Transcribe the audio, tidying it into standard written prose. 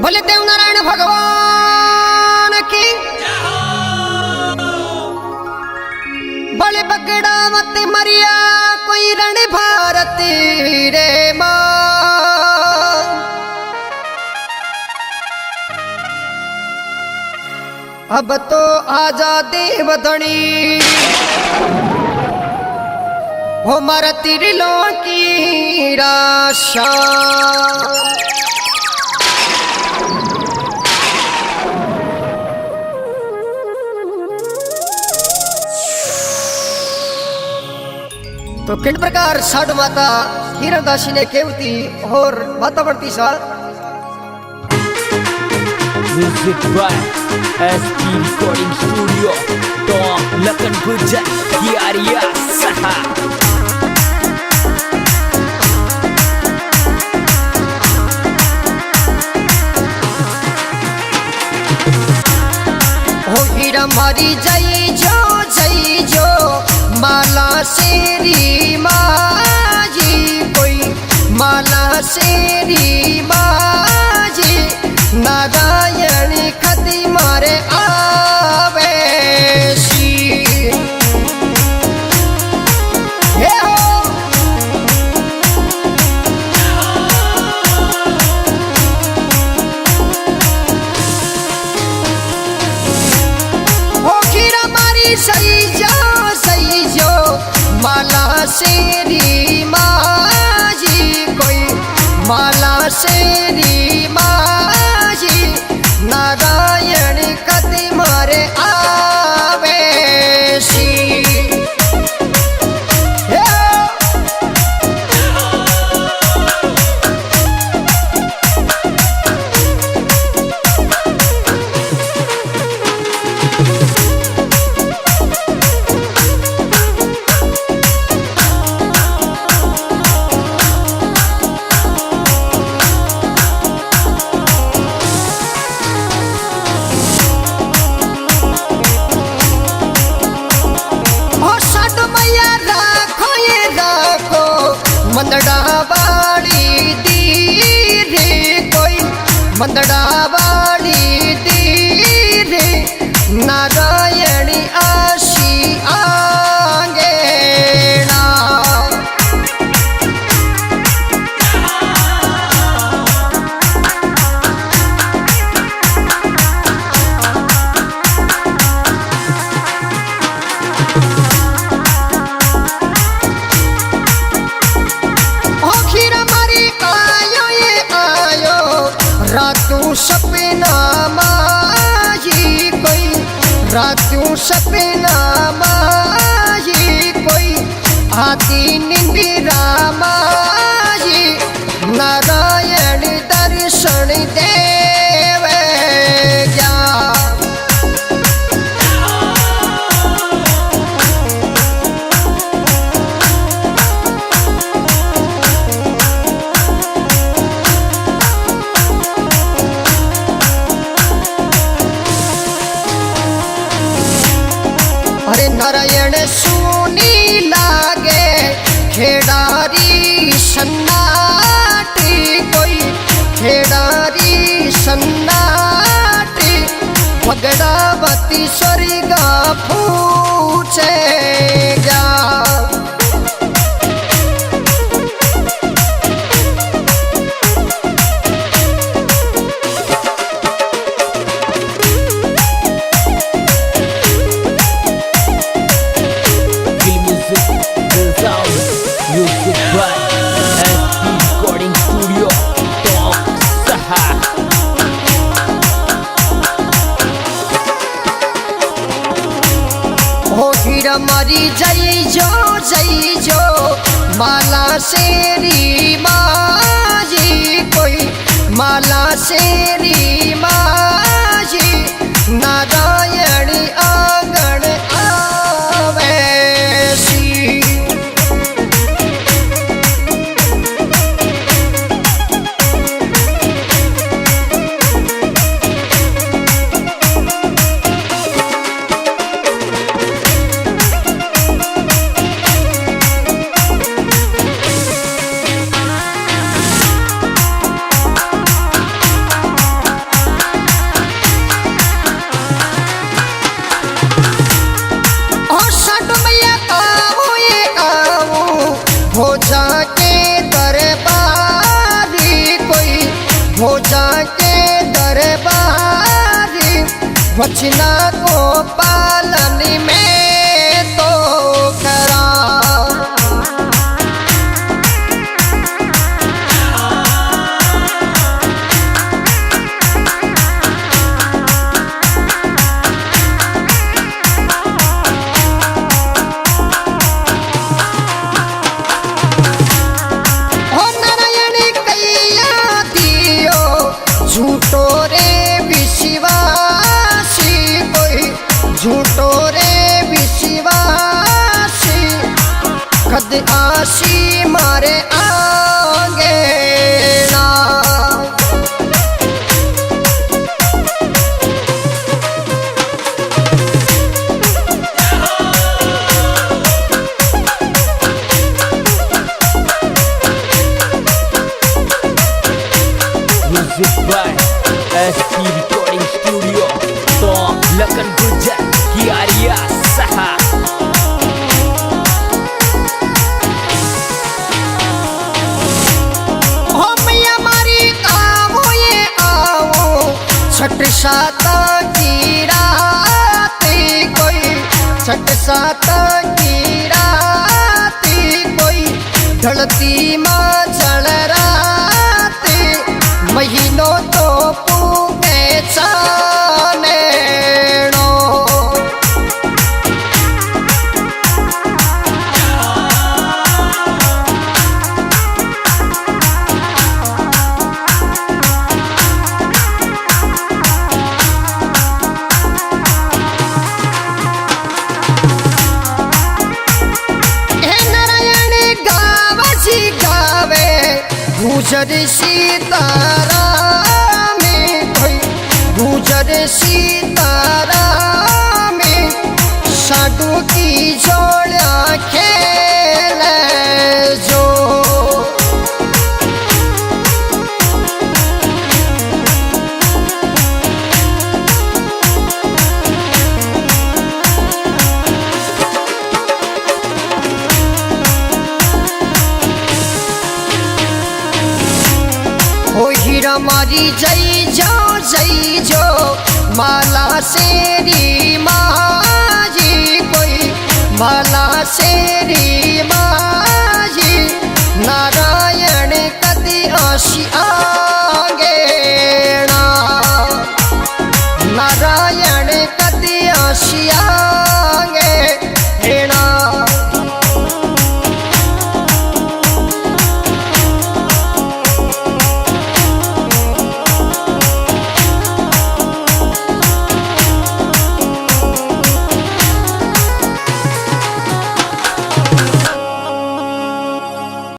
बोले देव नारायण भगवान की। बड़े बगड़ा मत मरिया कोई रण भारती रे माँ। अब तो आजा देव धनी हो मर तिरलो की राशा। तो किन प्रकार साधु माता हिरणदासी ने केवती और माता बढ़ती सा music by SP recording studio top Lakhan गुजर कियारिया सहा। हो हीरा मारी जई जो माला शेरी माजी कोई माला शेरी माजी नारायण खती मारे आवे सही जो माला शेरी माजी कोई माला शेरी माजी नारायण कति मारे आवे मंदड़ा वाली दीरे कोई मंदड़ा वाली दीरे नारायणी आशी आंगे रातू सपना माजी कोई रातू सपना माजी कोई आती निंदिरा माजी नारायण दर्शन देवे जा। अरे नारायण सुनी लागे खेडारी सन्नाटी कोई खेडारी सन्नाटी भगड़ावती स्वर्गा पूछे जा। Music by SP recording studio top सहा। हो हीरा मारी जई जो माला शेरी माजी कोई माला शेरी माजी नारायण आंगन आवे वचना को पालन में तो करा। झूठो रे विश्वासी कोई, झूठो रे विश्वासी, कद आशी मारे आगे ना। Music by SP Recording Studio, Tom Lakan Gujar की आर्या सहा। हम हमारी आओ ये आओ, छठ सात की रात कोई, छठ सात की रात कोई, ढलती माँ जल रात, महीनों तो पूगे चाने नो। गुजर सीतारा में कोई, गुजर सीतारा में, साधु की जोड़ा खेल जो। ओ हीरा मारी जई जो, माला शेरी माजी कोई, माला शेरी